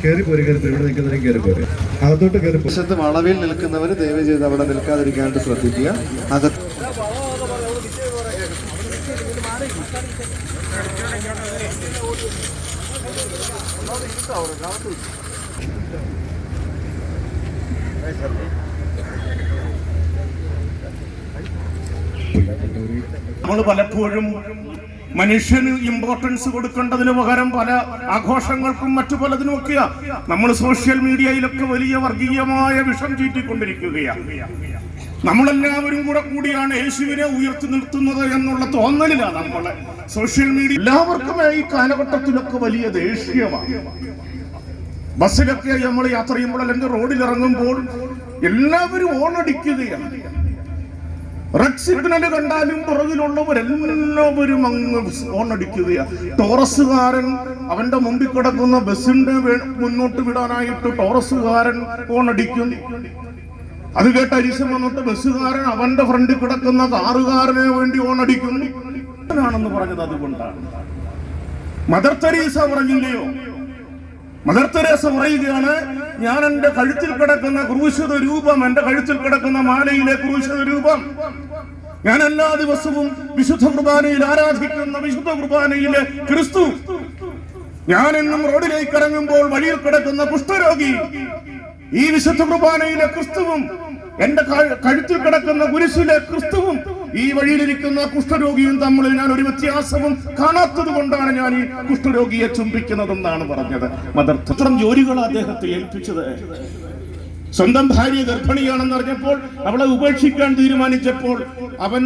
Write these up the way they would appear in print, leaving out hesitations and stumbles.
കയറി പോരും ഇവിടെ നിൽക്കുന്നവരും കയറി പോരും. അകത്തോട്ട് കയറി വശത്ത് വളവിൽ നിൽക്കുന്നവർ ദയവ് ചെയ്ത് അവിടെ നിൽക്കാതിരിക്കാനായിട്ട് ശ്രദ്ധിക്കുക. അകത്ത് നമ്മൾ പലപ്പോഴും മനുഷ്യന് ഇമ്പോർട്ടൻസ് കൊടുക്കേണ്ടതിന് പകരം പല ആഘോഷങ്ങൾക്കും മറ്റു പലതിനുമൊക്കെയാ നമ്മൾ സോഷ്യൽ മീഡിയയിലൊക്കെ വലിയ വർഗീയമായ വിഷം ചീറ്റിക്കൊണ്ടിരിക്കുകയാണ്. നമ്മളെല്ലാവരും കൂടിയാണ് യേശുവിനെ ഉയർത്തി നിർത്തുന്നത് എന്നുള്ള തോന്നലിലാണ് നമ്മളെ സോഷ്യൽ മീഡിയ. എല്ലാവർക്കും ഈ കാലഘട്ടത്തിലൊക്കെ വലിയ ദേഷ്യമാണ്. ബസ്സിലൊക്കെ നമ്മൾ യാത്ര ചെയ്യുമ്പോൾ അല്ലെങ്കിൽ റോഡിലിറങ്ങുമ്പോൾ എല്ലാവരും ഓണടിക്കുകയാണ്. റെഡ് സിഗ്നൽ കണ്ടാലും പുറകിലുള്ളവരെല്ലാവരും അങ്ങ് ഓണടിക്കുകയാണ്. ടോറസുകാരൻ അവന്റെ മുമ്പിൽ കിടക്കുന്ന ബസ്സിന്റെ മുന്നോട്ട് വിടാനായിട്ട് ടോറസുകാരൻ ഓണടിക്കും. അത് കേട്ട് അരിശം വന്നിട്ട് ബസ്സുകാരൻ അവന്റെ ഫ്രണ്ടിൽ കിടക്കുന്ന കാറുകാരനെ വേണ്ടി ഓണടിക്കുന്നു. ാണെന്ന് പറഞ്ഞത് അതുകൊണ്ടാണ്. മദർ തെരേസ പറഞ്ഞില്ലയോ? മദർ തെരേസ പറയുകയാണ്, ഞാൻ എന്റെ കഴുത്തിൽ കിടക്കുന്ന ക്രൂശിത രൂപം, എന്റെ കഴുത്തിൽ കിടക്കുന്ന മാലയിലെ ക്രൂശിത രൂപം, ഞാൻ എല്ലാ ദിവസവും വിശുദ്ധ കുർബാനയിൽ ആരാധിക്കുന്ന വിശുദ്ധ കുർബാനയിലെ ക്രിസ്തു, ഞാൻ എന്നും റോഡിലേക്ക് ഇറങ്ങുമ്പോൾ വഴിയിൽ കിടക്കുന്ന കുഷ്ഠരോഗി, ഈ വിശുദ്ധ കുർബാനയിലെ ക്രിസ്തുവും എന്റെ കഴുത്തിൽ കിടക്കുന്ന കുരിശിലെ ക്രിസ്തുവും ഈ വഴിയിലിരിക്കുന്ന കുഷ്ഠരോഗിയും തമ്മിൽ ഞാൻ ഒരു വ്യത്യാസവും കാണാത്തത് കൊണ്ടാണ് ഞാൻ ഈ കുഷ്ഠരോഗിയെ ചുംബിക്കുന്നതെന്നാണ് പറഞ്ഞത്. മദർ ഇത്തരം ജോലികൾ അദ്ദേഹത്തെ ഏൽപ്പിച്ചത്. സ്വന്തം ഭാര്യ ഗർഭിണിയാണെന്ന് അറിഞ്ഞപ്പോൾ അവളെ ഉപേക്ഷിക്കാൻ തീരുമാനിച്ചപ്പോൾ അവൻ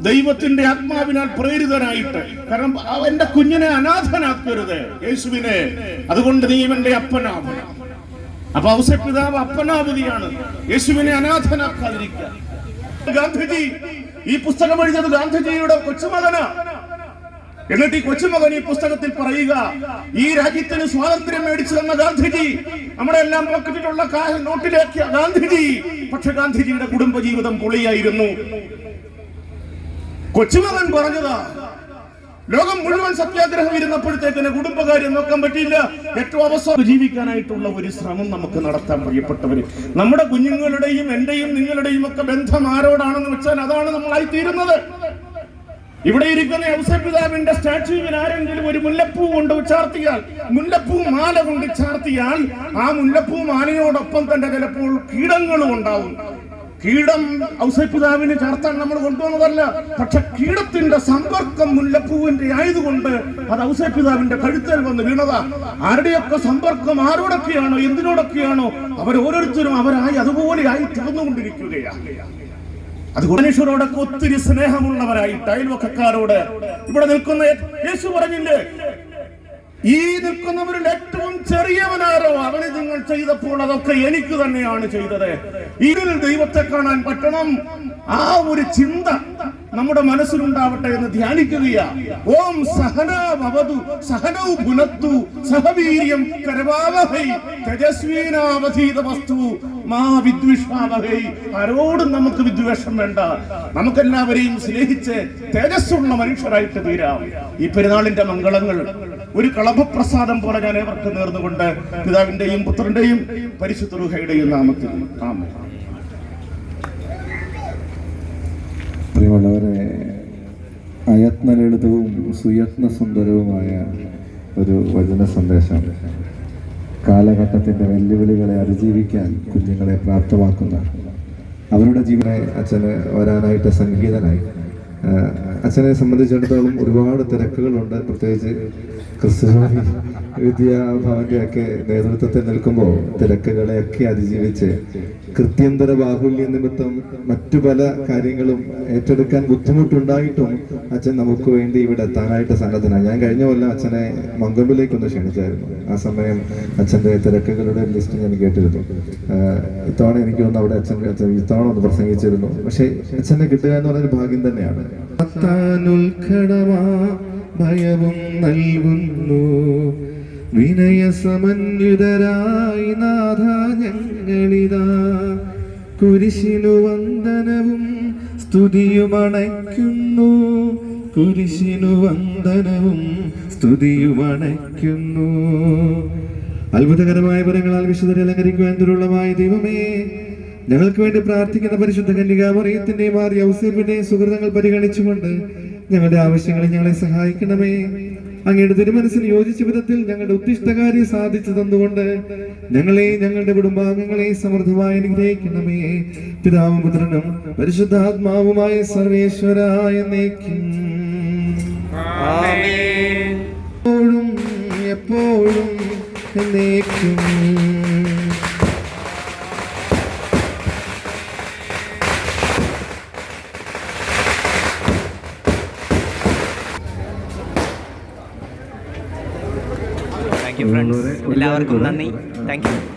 ദൈവത്തിന്റെ ആത്മാവിനാൽ പ്രേരിതനായിട്ട്, കാരണം അവന്റെ കുഞ്ഞിനെ അനാഥനാക്കരുത് യേശുവിനെ, അതുകൊണ്ട് നീ ഇവന്റെ അപ്പനാവണം. അപ്പൊ ഔസേപ്പിതാവ് അപ്പനാവതിയാണ്, യേശുവിനെ അനാഥനാക്കാതിരിക്കാൻ. ഗാന്ധിജി ഈ പുസ്തകം എഴുതിയത് ഗാന്ധിജിയുടെ കൊച്ചുമകനാ. എന്നിട്ട് ഈ കൊച്ചുമകൻ ഈ പുസ്തകത്തിൽ പറയുക, ഈ രാജ്യത്തിന് സ്വാതന്ത്ര്യം മേടിച്ചു തന്ന ഗാന്ധിജി, നമ്മുടെ എല്ലാം പോക്കറ്റിലുള്ള നോട്ടിലേക്ക് ഗാന്ധിജി. പക്ഷെ ഗാന്ധിജിയുടെ കുടുംബജീവിതം പൊളിയായിരുന്നു. കൊച്ചുമകൻ പറഞ്ഞതാ. ലോകം മുഴുവൻ സത്യാഗ്രഹം ഇരുന്നപ്പോഴത്തേക്കിന് കുടുംബകാര്യം നോക്കാൻ പറ്റിയില്ല. ഏറ്റവും അവസാനം ജീവിക്കാനായിട്ടുള്ള ഒരു ശ്രമം നമുക്ക് നടത്താൻ പ്രിയപ്പെട്ടവര്. നമ്മുടെ കുഞ്ഞുങ്ങളുടെയും എന്റെയും നിങ്ങളുടെയും ഒക്കെ ബന്ധം ആരോടാണെന്ന് വെച്ചാൽ അതാണ് നമ്മളായി തീരുന്നത്. ഇവിടെ ഇരിക്കുന്ന ഔസേപ്പിതാവിന്റെ സ്റ്റാച്യുവിൽ ആരെങ്കിലും ഒരു മുല്ലപ്പൂ കൊണ്ട് ചാർത്തിയാൽ, മുല്ലപ്പൂ മാല കൊണ്ട് ചാർത്തിയാൽ, ആ മുല്ലപ്പൂ മാലയോടൊപ്പം തന്നെ ചിലപ്പോൾ കീടങ്ങളും ഉണ്ടാവും. കീടം ഔസേപ്പിതാവിന് ചാർത്താൻ നമ്മൾ കൊണ്ടുവന്നതല്ല, പക്ഷെ കീടത്തിന്റെ സമ്പർക്കം മുല്ലപ്പൂവിന്റെ ആയതുകൊണ്ട് അത് ഔസേപ്പിതാവിന്റെ കഴുത്തിൽ വന്ന് വീണതാ. ആരുടെയൊക്കെ സമ്പർക്കം ആരോടൊക്കെയാണോ എന്തിനോടൊക്കെയാണോ അവരോരോരുത്തരും അവരായി അതുപോലെ ആയി തീർന്നുകൊണ്ടിരിക്കുകയാണ്. അതുകൊണ്ട് മനുഷ്യരോടൊക്കെ ഒത്തിരി സ്നേഹമുള്ളവരായിട്ട്, അയൽവക്കക്കാരോട്. ഇവിടെ നിൽക്കുന്ന യേശു പറഞ്ഞില്ലേ, ഈ നിൽക്കുന്നവരിൽ ഏറ്റവും ചെറിയവനാരോ അവന് നിങ്ങൾ ചെയ്തപ്പോൾ അതൊക്കെ എനിക്ക് തന്നെയാണ് ചെയ്തത്. ഇതിൽ ദൈവത്തെ കാണാൻ പറ്റണം. ആ ഒരു ചിന്ത നമ്മുടെ മനസ്സിലുണ്ടാവട്ടെ എന്ന് ധ്യാനിക്കുകയാ. ഓം സഹനാവതു സഹനൗ ഭുനത്തു സഹവീര്യം കരവാവഹൈ തേജസ്വീനാവധീതമസ്തു മാ വിദ്വിഷാവഹൈ. ആരോടും നമുക്ക് വിദ്വേഷം വേണ്ട. നമുക്കെല്ലാവരെയും സ്നേഹിച്ച് തേജസ്സുള്ള മനുഷ്യരായിട്ട് തീരാം. ഈ പെരുന്നാളിന്റെ മംഗളങ്ങൾ ഒരു കളഭപ്രസാദം പോലെ ഞാൻ ഏവർക്ക് നേർന്നുകൊണ്ട് പിതാവിന്റെയും പുത്രന്റെയും പരിശുദ്ധ റൂഹയുടെയും നാമത്തിൽ ആമേൻ. പ്രിയമുള്ളവരെ, അയത്ന ലളിതവും സുയത്ന സുന്ദരവുമായ ഒരു വചന സന്ദേശം കാലഘട്ടത്തിന്റെ വെല്ലുവിളികളെ അതിജീവിക്കാൻ കുഞ്ഞുങ്ങളെ പ്രാപ്തമാക്കുന്ന, അവരുടെ ജീവനെ അച്ഛന് വരാനായിട്ട് സംഗീതനായി. അച്ഛനെ സംബന്ധിച്ചിടത്തോളം ഒരുപാട് തിരക്കുകളുണ്ട്. പ്രത്യേകിച്ച് ക്രിസ്തുവാനി വിദ്യാഭവന്റെ ഒക്കെ നേതൃത്വത്തിൽ നിൽക്കുമ്പോൾ തിരക്കുകളെയൊക്കെ അതിജീവിച്ച് കൃത്യന്തര ബാഹുല്യ നിമിത്തം മറ്റു പല കാര്യങ്ങളും ഏറ്റെടുക്കാൻ ബുദ്ധിമുട്ടുണ്ടായിട്ടും അച്ഛൻ നമുക്ക് വേണ്ടി ഇവിടെ എത്താനായിട്ട് സന്നദ്ധനായി. ഞാൻ കഴിഞ്ഞ കൊല്ലം അച്ഛനെ മങ്കമ്പിലേക്കൊന്ന് ക്ഷണിച്ചായിരുന്നു. ആ സമയം അച്ഛൻ്റെ തിരക്കുകളുടെ ലിസ്റ്റ് ഞാൻ കേട്ടിരുന്നു. ഇത്തവണ എനിക്ക് തോന്നുന്നു അവിടെ അച്ഛൻ ഇത്തവണ ഒന്ന് പ്രസംഗിച്ചിരുന്നു. പക്ഷെ അച്ഛനെ കിട്ടുക എന്ന് പറഞ്ഞൊരു ഭാഗ്യം തന്നെയാണ്. ഭയവും നൽകുന്നു വിനയസമന്വിതരായി നാഥ ഞങ്ങളിതാ, കുരിശിനു വന്ദനവും സ്തുതിയുമണയ്ക്കുന്നു, കുരിശിനു വന്ദനവും സ്തുതിയുമണയ്ക്കുന്നു. അത്ഭുതകരമായ പരങ്ങളാൽ വിശുദ്ധരെ അലങ്കരിക്കുവാൻ ദുരുള്ളമായ ദൈവമേ, ഞങ്ങൾക്ക് വേണ്ടി പ്രാർത്ഥിക്കുന്ന പരിശുദ്ധ കന്യകാമറിയത്തിന്റെ മാറിയ ഔസേപ്പിന്റെയും സുഹൃതങ്ങൾ പരിഗണിച്ചുകൊണ്ട് ഞങ്ങളുടെ ആവശ്യങ്ങളിൽ ഞങ്ങളെ സഹായിക്കണമേ. അങ്ങയുടെ തിരുമനസ്സിന് യോജിച്ച വിധത്തിൽ ഞങ്ങളുടെ ഉദ്ദിഷ്ടകാര്യം സാധിച്ചു തന്നുകൊണ്ട് ഞങ്ങളെ ഞങ്ങളുടെ കുടുംബാംഗങ്ങളെ സമൃദ്ധമായി അനുഗ്രഹിക്കണമേ. പിതാവും പുത്രനും പരിശുദ്ധാത്മാവുമായ സർവേശ്വരായ എന്നേക്കും. എപ്പോഴും എപ്പോഴും എന്നേക്കും. താങ്ക് യു ഫ്രണ്ട്സ്, എല്ലാവർക്കും നന്ദി. Thank you.